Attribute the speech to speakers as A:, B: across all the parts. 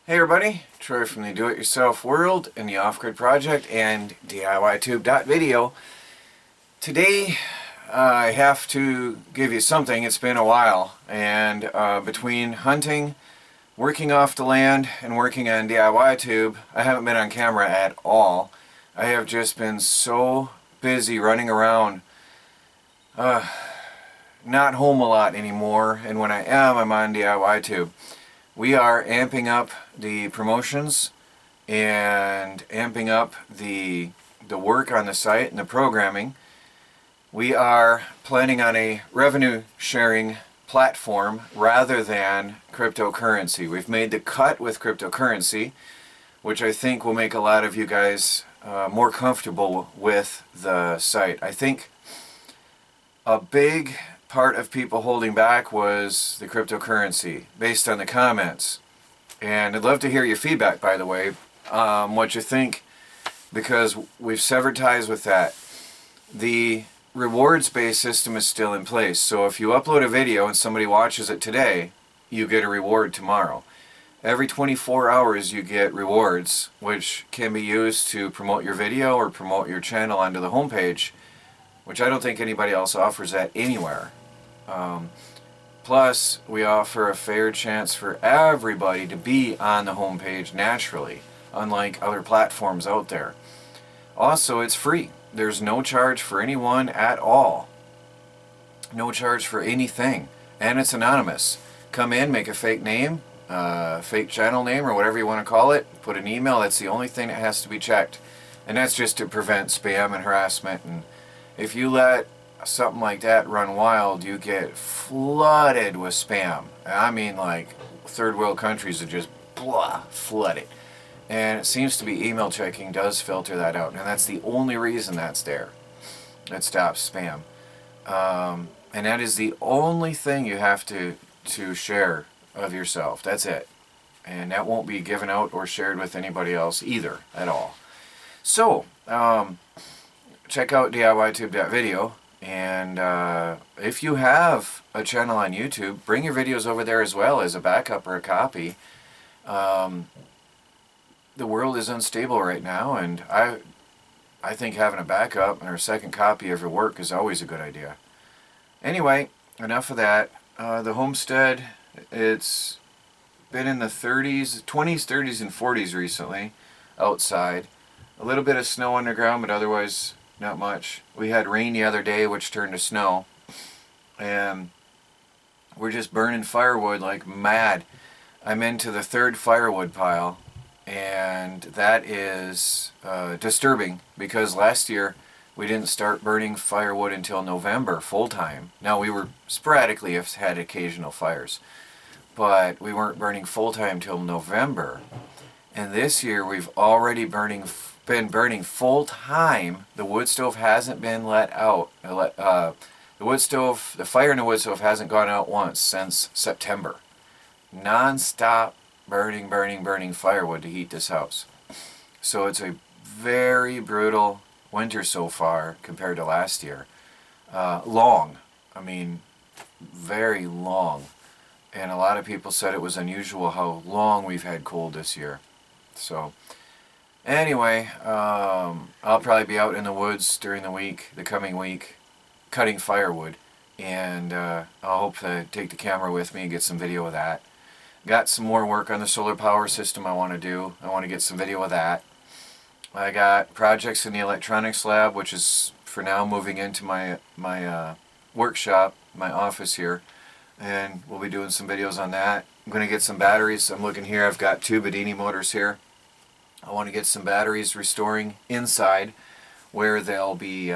A: Hey everybody, Troy from the Do-It-Yourself World and the Off-Grid Project and DIYTube.video. Today I have to give you something. It's been a while, and between hunting, working off the land, and working on DIYTube, I haven't been on camera at all. I have just been so busy running around, not home a lot anymore, and when I am, I'm on DIYTube. We are amping up the promotions and amping up the work on the site and the programming. We are planning on a revenue sharing platform rather than cryptocurrency. We've made the cut with cryptocurrency, which I think will make a lot of you guys more comfortable with the site. I think a big part of people holding back was the cryptocurrency based on the comments, and I'd love to hear your feedback, by the way, what you think, because we've severed ties with that. The rewards based system is still in place, so if you upload a video and somebody watches it today, you get a reward tomorrow. Every 24 hours you get rewards, which can be used to promote your video or promote your channel onto the homepage, which I don't think anybody else offers that anywhere. Plus, we offer a fair chance for everybody to be on the homepage naturally, unlike other platforms out there. Also, it's free. There's no charge for anyone at all. No charge for anything. And it's anonymous. Come in, make a fake name, fake channel name, or whatever you want to call it. Put an email. That's the only thing that has to be checked. And that's just to prevent spam and harassment. And if you let something like that run wild, you get flooded with spam. I mean, like, third world countries are just flooded. And it seems to be email checking does filter that out, and that's the only reason that's there. That stops spam. And that is the only thing you have to share of yourself. That's it. And that won't be given out or shared with anybody else either at all. So, check out DIYTube.video. And if you have a channel on YouTube, bring your videos over there as well as a backup or a copy. The world is unstable right now, and I think having a backup and a second copy of your work is always a good idea. Anyway, enough of that. The homestead, it's been in the 30s, 20s, 30s, and 40s recently outside. A little bit of snow underground, but otherwise not much. We had rain the other day, which turned to snow, and we're just burning firewood like mad. I'm into the third firewood pile, and that is disturbing, because last year we didn't start burning firewood until November full-time. Now, we were sporadically had occasional fires, but we weren't burning full-time till November. And this year we've already been burning full-time. The wood stove hasn't been let out. The fire in the wood stove hasn't gone out once since September. Non-stop burning firewood to heat this house. So it's a very brutal winter so far compared to last year. Long. I mean, very long. And a lot of people said it was unusual how long we've had cold this year. So anyway, I'll probably be out in the woods during the coming week, cutting firewood, and I'll hope to take the camera with me and get some video of that. Got some more work on the solar power system I want to do. I want to get some video of that. I got projects in the electronics lab, which is for now moving into my workshop, my office here, and we'll be doing some videos on that. I'm going to get some batteries. I'm looking here, I've got two Bedini motors here. I want to get some batteries restoring inside where they'll be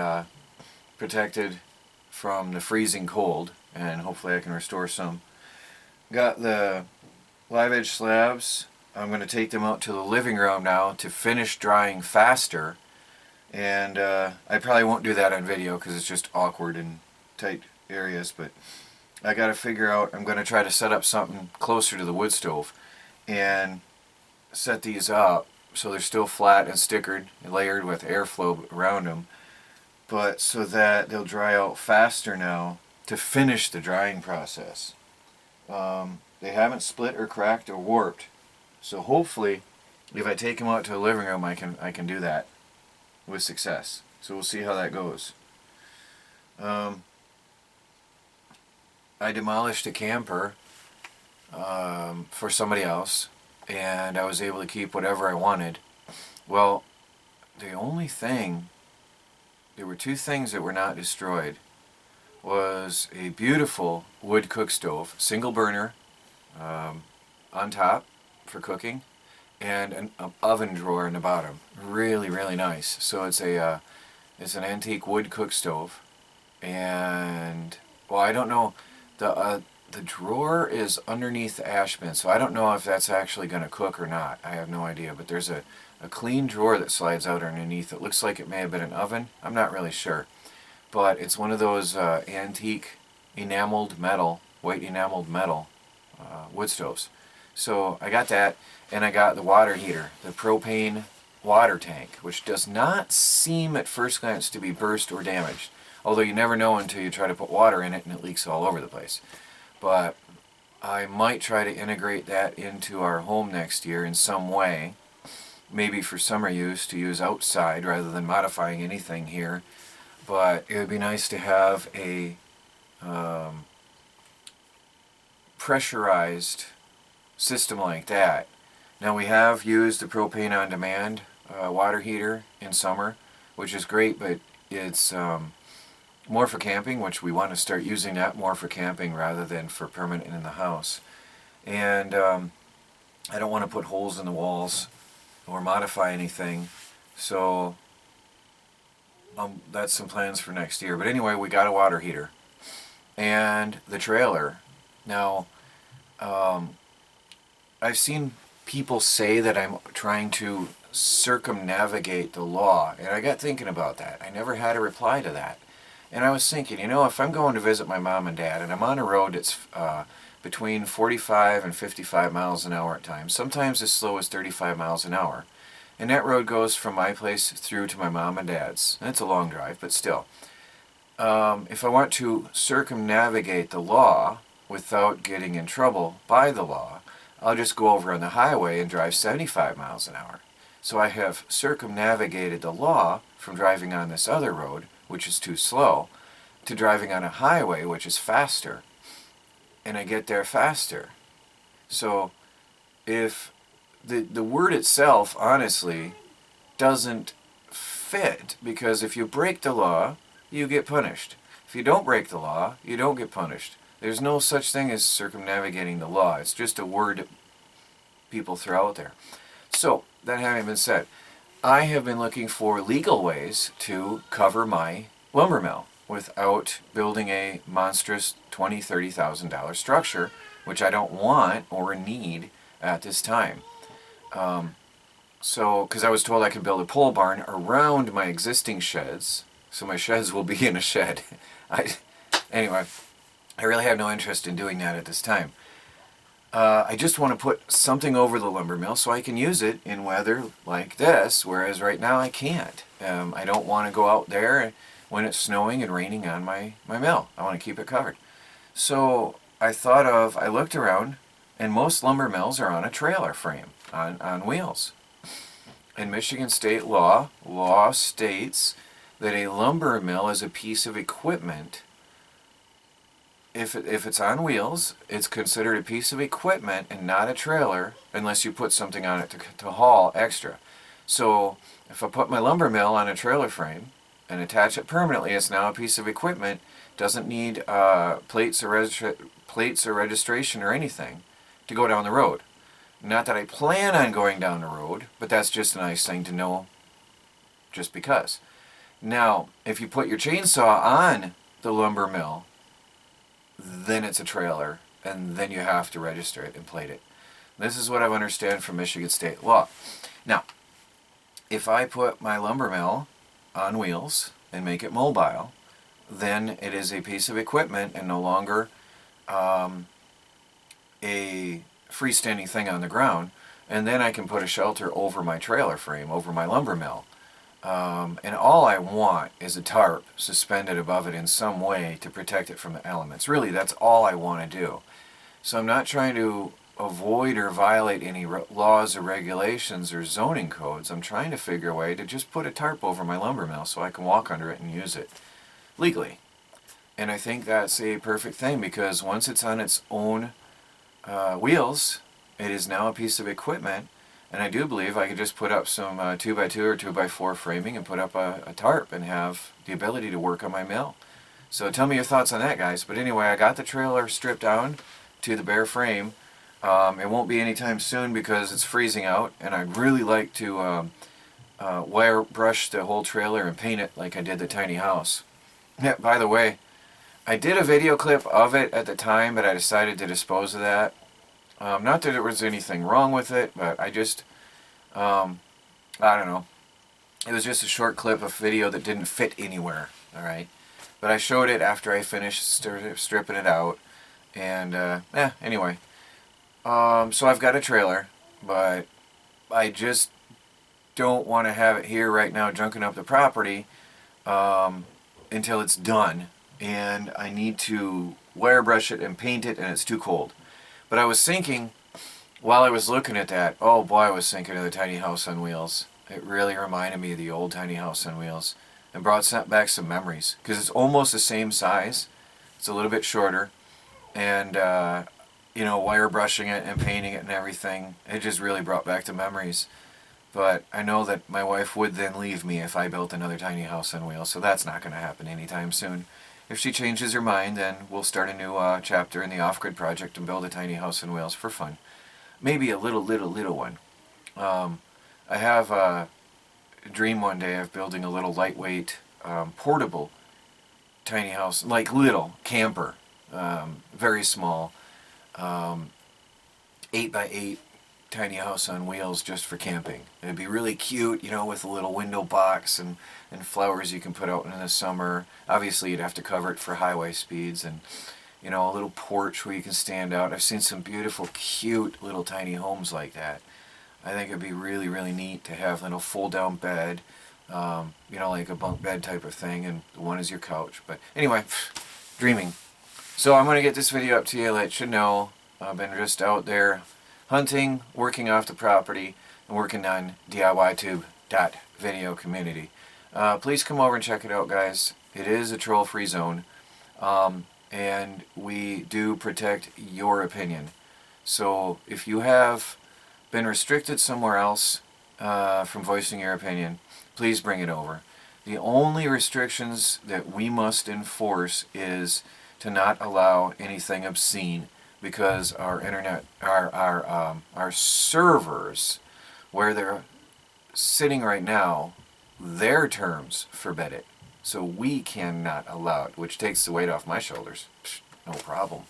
A: protected from the freezing cold, and hopefully I can restore some. Got the live edge slabs. I'm going to take them out to the living room now to finish drying faster, and I probably won't do that on video because it's just awkward in tight areas, but I got to figure out, I'm going to try to set up something closer to the wood stove and set these up so they're still flat and stickered and layered with airflow around them, but so that they'll dry out faster now to finish the drying process. They haven't split or cracked or warped, So hopefully, if I take him out to the living room, I can do that with success. So we'll see how that goes. I demolished a camper for somebody else, and I was able to keep whatever I wanted. Well, the only thing, there were two things that were not destroyed, was a beautiful wood cook stove, single burner, on top for cooking, and an oven drawer in the bottom. Really, really nice. So it's an antique wood cook stove, and well, I don't know, the drawer is underneath the ash bin, so I don't know if that's actually going to cook or not. I have no idea, but there's a clean drawer that slides out underneath. It looks like it may have been an oven. I'm not really sure, but it's one of those antique enameled metal, white enameled metal wood stoves. So I got that, and I got the water heater, the propane water tank, which does not seem at first glance to be burst or damaged, although you never know until you try to put water in it and it leaks all over the place. But I might try to integrate that into our home next year in some way, maybe for summer use, to use outside rather than modifying anything here. But it would be nice to have a pressurized system like that. Now, we have used the propane on demand water heater in summer, which is great, but it's more for camping, which we want to start using that more for camping rather than for permanent in the house. And I don't want to put holes in the walls or modify anything, so that's some plans for next year. But anyway, we got a water heater and the trailer. Now, I've seen people say that I'm trying to circumnavigate the law, and I got thinking about that. I never had a reply to that. And I was thinking, if I'm going to visit my mom and dad, and I'm on a road that's between 45 and 55 miles an hour at times, sometimes as slow as 35 miles an hour, and that road goes from my place through to my mom and dad's. And it's a long drive, but still. If I want to circumnavigate the law without getting in trouble by the law, I'll just go over on the highway and drive 75 miles an hour. So I have circumnavigated the law from driving on this other road, which is too slow, to driving on a highway, which is faster. And I get there faster. So if the word itself, honestly, doesn't fit, because if you break the law, you get punished. If you don't break the law, you don't get punished. There's no such thing as circumnavigating the law. It's just a word that people throw out there. So, that having been said, I have been looking for legal ways to cover my lumber mill without building a monstrous $20,000, $30,000 structure, which I don't want or need at this time. Because I was told I could build a pole barn around my existing sheds, so my sheds will be in a shed. Anyway, I really have no interest in doing that at this time. I just want to put something over the lumber mill so I can use it in weather like this, whereas right now I can't. I don't want to go out there when it's snowing and raining on my mill. I want to keep it covered. So I looked around, and most lumber mills are on a trailer frame, on wheels. And Michigan state law states that a lumber mill is a piece of equipment. If it's on wheels, it's considered a piece of equipment and not a trailer unless you put something on it to haul extra. So if I put my lumber mill on a trailer frame and attach it permanently, it's now a piece of equipment. Doesn't need plates or registration or anything to go down the road. Not that I plan on going down the road, but that's just a nice thing to know just because. Now, if you put your chainsaw on the lumber mill, then it's a trailer, and then you have to register it and plate it. This is what I understand from Michigan state law. Now, if I put my lumber mill on wheels and make it mobile, then it is a piece of equipment and no longer a freestanding thing on the ground, and then I can put a shelter over my trailer frame, over my lumber mill. And all I want is a tarp suspended above it in some way to protect it from the elements. Really, that's all I want to do. So I'm not trying to avoid or violate any laws or regulations or zoning codes, I'm trying to figure a way to just put a tarp over my lumber mill so I can walk under it and use it legally. And I think that's a perfect thing, because once it's on its own wheels, it is now a piece of equipment. And I do believe I could just put up some 2x2 or 2x4 framing and put up a tarp and have the ability to work on my mill. So tell me your thoughts on that, guys. But anyway, I got the trailer stripped down to the bare frame. It won't be anytime soon because it's freezing out, and I'd really like to wire brush the whole trailer and paint it like I did the tiny house. Yeah, by the way, I did a video clip of it at the time, but I decided to dispose of that. Not that there was anything wrong with it, but I just, I don't know. It was just a short clip of video that didn't fit anywhere, alright? But I showed it after I finished stripping it out, and, anyway. So I've got a trailer, but I just don't want to have it here right now junking up the property until it's done. And I need to wire brush it and paint it, and it's too cold. But I was thinking, while I was looking at that, oh boy, I was thinking of the tiny house on wheels. It really reminded me of the old tiny house on wheels and brought back some memories, because it's almost the same size. It's a little bit shorter, and you know, wire brushing it and painting it and everything, it just really brought back the memories. But I know that my wife would then leave me if I built another tiny house on wheels, so that's not going to happen anytime soon. If she changes her mind, then we'll start a new chapter in the off-grid project and build a tiny house on wheels for fun. Maybe a little one. I have a dream one day of building a little lightweight, portable tiny house, like little camper, very small, 8x8 tiny house on wheels just for camping. It'd be really cute, you know, with a little window box and flowers you can put out in the summer. Obviously you'd have to cover it for highway speeds, and you know, a little porch where you can stand out. I've seen some beautiful, cute little tiny homes like that. I think it'd be really, really neat to have a little fold-down bed, you know, like a bunk bed type of thing, and one is your couch. But anyway, dreaming. So I'm going to get this video up to you, let you know I've been just out there hunting, working off the property, and working on DIYTube.video community. Please come over and check it out, guys. It is a troll-free zone, and we do protect your opinion. So if you have been restricted somewhere else from voicing your opinion, please bring it over. The only restrictions that we must enforce is to not allow anything obscene, because our internet, our servers, where they're sitting right now, their terms forbid it. So we cannot allow it, which takes the weight off my shoulders. Psh, no problem.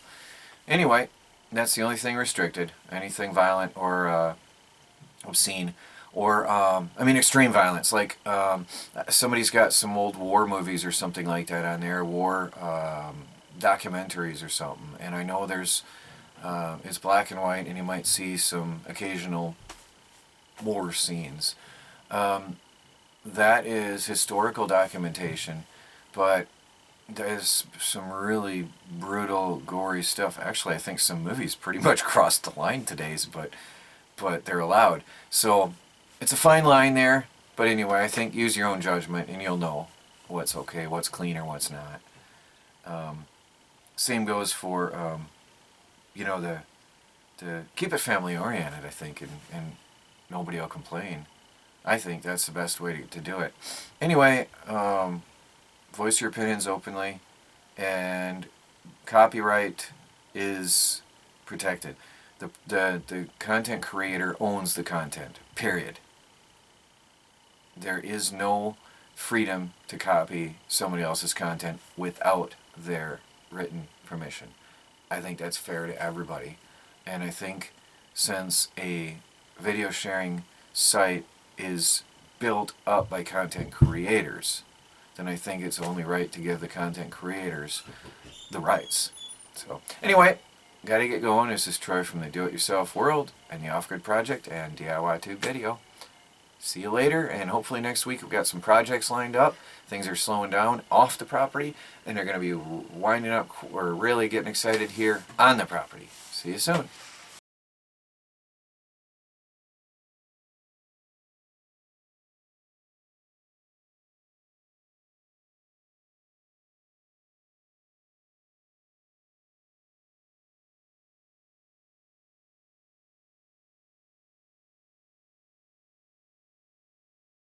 A: Anyway, that's the only thing restricted. Anything violent or obscene, or I mean extreme violence, like somebody's got some old war movies or something like that on there, war documentaries or something, and I know there's it's black and white, and you might see some occasional war scenes. That is historical documentation, but there's some really brutal, gory stuff. Actually, I think some movies pretty much crossed the line today's, but they're allowed. So it's a fine line there. But anyway, I think use your own judgment, and you'll know what's okay, what's clean, or what's not. Same goes for you know, the keep it family oriented, I think, and nobody will complain. I think that's the best way to do it. Anyway, voice your opinions openly, and copyright is protected. The content creator owns the content, period. There is no freedom to copy somebody else's content without their written permission. I think that's fair to everybody. And I think since a video sharing site is built up by content creators, then I think it's only right to give the content creators the rights. So anyway, gotta get going. This is Troy from the Do-It-Yourself World and the Off-Grid Project and DIYTube Video. See you later, and hopefully next week we've got some projects lined up. Things are slowing down off the property, and they're going to be winding up. We're really getting excited here on the property. See you soon.